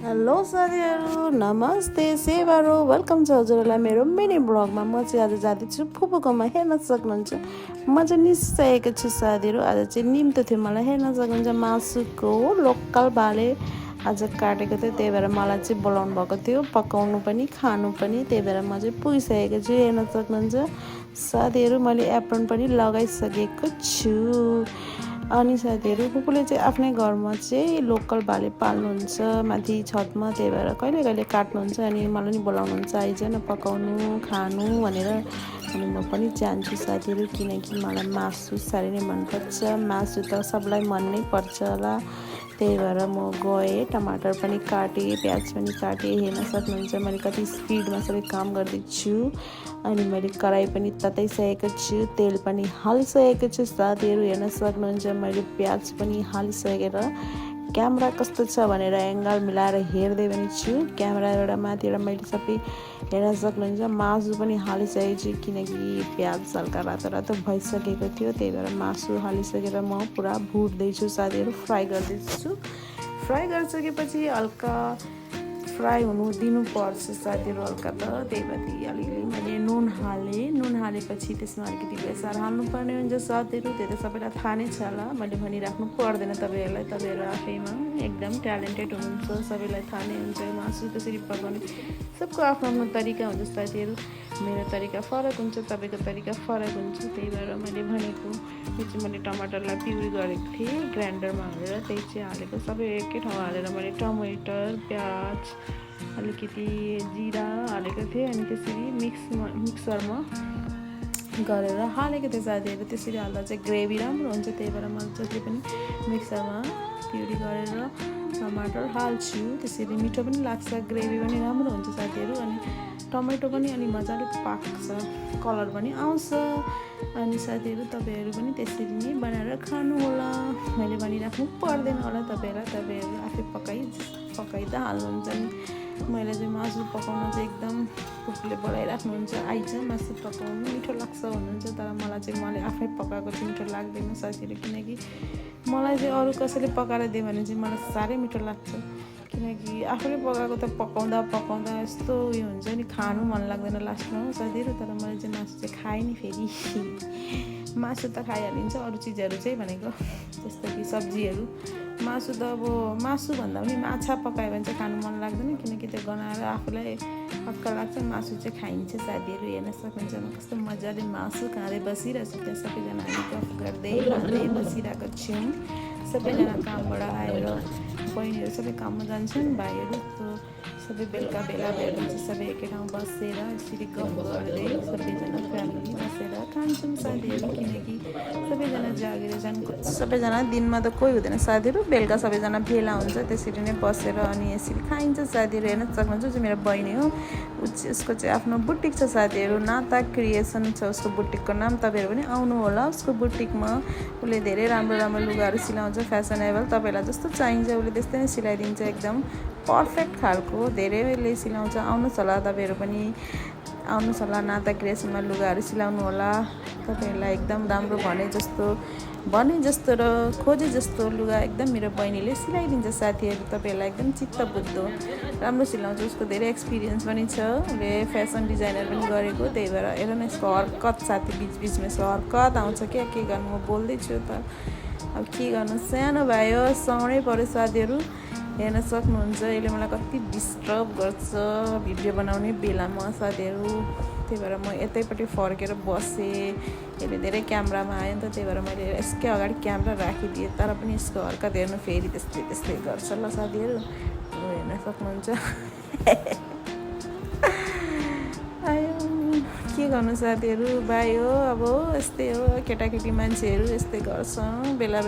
Hello साथीहरू, नमस्ते सेवारो, welcome छ हजुरहरूलाई मेरो मिनी ब्लगमा। म चाहिँ आज जाँदैछु फुपूकोमा, हेर्न सक्नुहुन्छ। म चाहिँ निस्किसकेको छु साथीहरू। आज चाहिँ निम्तो थियो, मलाई हेर्न सक्नुहुन्छ मासुको लोकल भाले आज काटेको थियो, त्यही भएर मलाई चाहिँ बोलाउनु भएको थियो पकाउनु पनि खानु पनि। त्यही भएर म चाहिँ पुगिसकेको छु, हेर्न सक्नुहुन्छ साथीहरू। मैले एप्रोन पनि लगाइसकेको छु। अनि साथीहरू, फुपूले चाहिँ आफ्नै घरमा चाहिँ लोकल भाले पाल्नुहुन्छ माथि छतमा, त्यही भएर कहिले कहिले काट्नुहुन्छ अनि मलाई नि बोलाउनुहुन्छ आइज न पकाउनु खानु भनेर। अनि म पनि जान्छु साथीहरू, किनकि मलाई मासु साह्रै नै मनपर्छ। मासु त सबलाई मन नै पर्छ होला, त्यही भएर म गएँ। टमाटर पनि काटेँ, प्याज पनि काटेँ। हेर्न सक्नुहुन्छ मैले कति स्पिडमा सबै काम गर्दैछु। अनि मैले कराई पनि तताइसकेको छु, तेल पनि हालिसकेको छु साथीहरू। हेर्न सक्नुहुन्छ मैले प्याज पनि हालिसकेर क्यामेरा कस्तो छ भनेर एङ्गल मिलाएर हेर्दै पनि छु। क्यामेराबाट माथिबाट मैले सबै हेर्न सक्नुहुन्छ। मासु पनि हालिसकेको छु, किनकि प्याज हल्का रातो रातो भइसकेको थियो, त्यही भएर मासु हालिसकेर म पुरा भुट्दैछु साथीहरू, फ्राई गर्दैछु। फ्राई गरिसकेपछि हल्का फ्राई हुनु दिनुपर्छ साथीहरू, हल्का त। त्यही भएर अलिअलि मैले नुन हालेपछि त्यसमा अलिकति बेसार हाल्नुपर्ने हुन्छ साथीहरू। त्यो त सबैलाई थाहा नै छ होला, मैले भनिराख्नु पर्दैन तपाईँहरूलाई। तपाईँहरू आफैमा एकदम ट्यालेन्टेड हुनुहुन्छ, सबैलाई थाहा नै हुन्छ मासु कसरी पकाउने। सबको आफ्नो आफ्नो तरिका हुन्छ साथीहरू। मेरो तरिका फरक हुन्छ, तपाईँको तरिका फरक हुन्छ, त्यही भएर मैले भनेको। यो चाहिँ मैले टमाटरलाई प्युरी गरेको थिएँ ग्राइन्डरमा हालेर, त्यही चाहिँ हालेको सबै एकै ठाउँ हालेर मैले टमाटर प्याज अलिकति जिरा हालेको थिएँ। अनि त्यसरी मिक्सरमा गरेर हालेको थिएँ साथीहरू। त्यसरी हाल्दा चाहिँ ग्रेभी राम्रो हुन्छ, त्यही भएर मैले जति पनि मिक्सरमा प्युरी गरेर टमाटर हाल्छु। त्यसरी मिठो पनि लाग्छ, ग्रेभी पनि राम्रो हुन्छ साथीहरू। अनि टमेटो पनि अनि मजाले पाक्छ, कलर पनि आउँछ। अनि साथीहरू तपाईँहरू पनि त्यसरी नै बनाएर खानु होला, मैले भनिराख्नु पर्दैन होला तपाईँहरूलाई। तपाईँहरू आफै पकाइदा हाल्नुहुन्छ नि। मैले चाहिँ मासु पकाउन चाहिँ एकदम फुपूले बोलाइराख्नुहुन्छ, आइज मासु पकाउनु मिठो लाग्छ भन्नुहुन्छ। तर मैले आफै पकाएको चाहिँ मिठो लाग्दैन साथीहरू, किनकि मलाई चाहिँ अरू कसैले पकाएर दियो भने चाहिँ मलाई साह्रै मिठो लाग्छ। किनकि आफूले पकाएको त पकाउँदा यस्तो उयो हुन्छ नि, खानु मन लाग्दैन लास्टमा हो साथीहरू। तर मैले चाहिँ मासु चाहिँ खाएँ नि, फेरि मासु त खाइहालिन्छ, अरू चिजहरू चाहिँ भनेको जस्तो कि सब्जीहरू। मासु त अब मासुभन्दा पनि माछा पकायो भने चाहिँ खानु मन लाग्दैन, किनकि त्यो गनाएर आफूलाई हक्का लाग्छ। मासु चाहिँ खाइन्छ साथीहरू। हेर्न सक्नुहुन्छ म कस्तो मजाले मासु खाँदै बसिरहेको छु। त्यहाँ सबैजना हामी गफ गर्दै बसिरहेको छौँ। सबैजना कामबाट आएर बहिनीहरू सबै काममा जान्छन्, भाइहरू सबै बेलुका भेला भएर चाहिँ सबै एकै ठाउँ बसेर यसरी गफ गर्दै सबैजना फ्यामिली बसेर खान्छौँ साथीहरू। किनकि सबैजना जागेर सबैजना दिनमा त कोही हुँदैन साथीहरू, बेलुका सबैजना भेला हुन्छ, त्यसरी नै बसेर अनि यसरी खाइन्छ साथीहरू। हेर्न सक्नुहुन्छ जो मेरो बहिनी हो, उसको चाहिँ आफ्नो बुटिक छ साथीहरू, नाता क्रिएसन छ उसको बुटिकको नाम। तपाईँहरू पनि आउनु होला उसको बुटिकमा। उसले धेरै राम्रो राम्रो लुगाहरू सिलाउँछ, फेसनेबल, तपाईँलाई जस्तो चाहिन्छ उसले त्यस्तै नै सिलाइदिन्छ, एकदम पर्फेक्ट खालको धेरैले सिलाउँछ। आउनुहोस् होला तपाईँहरू पनि, आउनुहोस् होला नाता क्रिएसनमा लुगाहरू सिलाउनु होला। तपाईँहरूलाई एकदम राम्रो भने जस्तो र खोजे जस्तो लुगा एकदम मेरो बहिनीले सिलाइदिन्छ साथीहरू। तपाईँहरूलाई एकदम चित्त बुझ्दो राम्रो सिलाउँछ, उसको धेरै एक्सपिरियन्स पनि छ, उसले फेसन डिजाइनर पनि गरेको। त्यही भएर हेर न यसको हरकत साथी, बिचबिचमा यसको हरकत आउँछ क्या, के गर्नु म बोल्दैछु त अब के गर्नु, सानो भयो साउनै पऱ्यो साथीहरू। हेर्न सक्नुहुन्छ यसले मलाई कति डिस्टर्ब गर्छ भिडियो बनाउने बेलामा साथीहरू। त्यही भएर म यतैपट्टि फर्केर बसेँ, यसले धेरै क्यामेरामा आयो नि त, त्यही भएर मैले यसकै अगाडि क्यामेरा राखिदिएँ। तर पनि यसको हरकत हेर्नु फेरि त्यस्तै गर्छ ल साथीहरू, हेर्न सक्नुहुन्छ। के गर्नु साथीहरू, भाइ हो अब यस्तै हो, केटाकेटी मान्छेहरू यस्तै गर्छ, बेला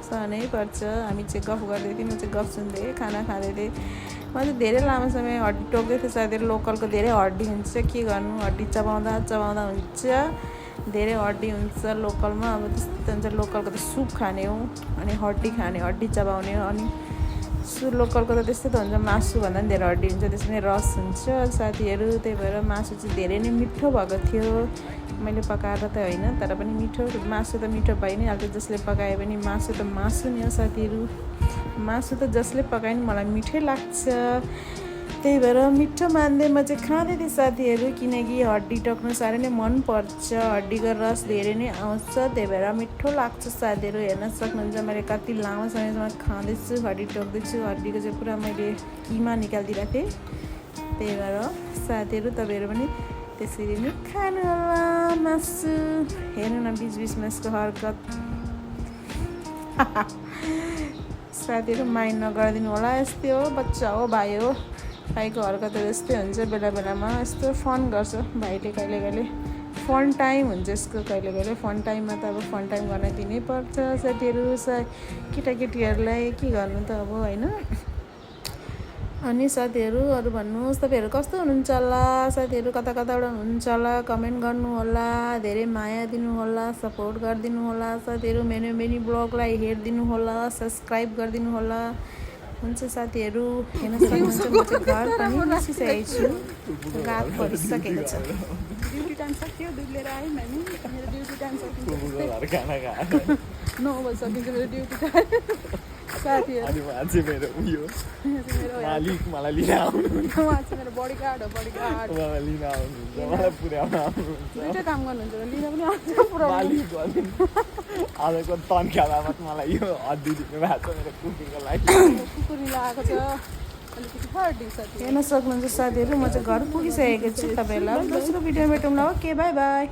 सहनै पर्छ। हामी चाहिँ गफ गर्दै थियौँ, म चाहिँ गफ सुन्दै खाना खाँदै थिएँ। म चाहिँ धेरै लामो समय हड्डी टोक्दै थिएँ साथीहरू। लोकलको धेरै हड्डी हुन्छ, के गर्नु, हड्डी चबाउँदा हुन्छ, धेरै हड्डी हुन्छ लोकलमा। अब त्यस्तो हुन्छ, लोकलको त सुप खाने हो अनि हड्डी चबाउने हो। अनि लोकलको त त्यस्तै त हुन्छ, मासुभन्दा पनि धेरै हड्डी हुन्छ, त्यसमा रस हुन्छ साथीहरू। त्यही भएर मासु चाहिँ धेरै नै मिठो भएको थियो। मैले पकाएर त होइन, तर पनि मिठो मासु त मिठो भइ नै हाल्छ। जसले पकायो भने मासु त मासु नि हो साथीहरू। मासु त जसले पकायो नि मलाई मिठै लाग्छ। त्यही भएर मिठो मान्दै म चाहिँ खाँदै थिएँ साथीहरू, किनकि हड्डी टक्नु साह्रै नै मनपर्छ। हड्डीको रस धेरै नै आउँछ, त्यही भएर मिठो लाग्छ साथीहरू। हेर्न सक्नुहुन्छ मैले कति लामो समयसम्म खाँदैछु, हड्डी टोक्दैछु। हड्डीको चाहिँ पुरा मैले किमा निकालिदिरहेको थिएँ। त्यही भएर साथीहरू तपाईँहरू पनि त्यसरी नै खानु होला मासु। हेर्नु न बिचबिचमा यसको हरकत। साथीहरू माइन्ड नगरिदिनु होला, यस्तै हो, बच्चा हो, भाइ हो। भाइको हरकतहरू यस्तै हुन्छ, बेला बेलामा यस्तो फन गर्छ भाइले। कहिले कहिले फन टाइम हुन्छ यसको, कहिले कहिले फन टाइममा त अब फन टाइम गर्न दिनै पर्छ साथीहरू। केटाकेटीहरूलाई के गर्नु त अब होइन। अनि साथीहरू अरू भन्नुहोस्, तपाईँहरू कस्तो हुनुहुन्छ होला साथीहरू, कता कताबाट हुनुहुन्छ होला, कमेन्ट गर्नु होला, धेरै माया दिनु होला, सपोर्ट गरिदिनु होला साथीहरू। मिनी ब्लगलाई हेरिदिनु होला, सब्सक्राइब गरिदिनु होला। हुन्छ साथीहरू, हेर्न सक्नुहुन्छ म चाहिँ घर पनि निस्किसकेको छु, रात परिसकेको छ। ड्युटी टाइम सक्यो, दुध लिएर आएँ नानी, मेरो ड्युटी टाइम सकिन्छ 9 बजी सकिन्छ मेरो ड्युटी टाइम साथीहरू। मेरो उयो मालिक मलाई लिन आउनुहुन्छ, उहाँ चाहिँ मेरो बडीगार्ड हो, बडीगार्ड। मलाई लिन आउनुहुन्छ, मलाई पुर्याउन आउनुहुन्छ। दुइटै काम गर्नुहुन्छ र लिन पनि आउँछ पुऱ्याउनु। मालिक आजको तनखा बाबत मलाई यो हड्डी दिनु भएको छ मेरो कुकुरको लागि। कुकुर लगाएको छ अलिकति हड्डी साथी। हेर्न सक्नुहुन्छ साथीहरू, म चाहिँ घर पुगिसकेको छु। तपाईँहरूलाई दोस्रो भिडियोमा भेटौँला। Okay, by by.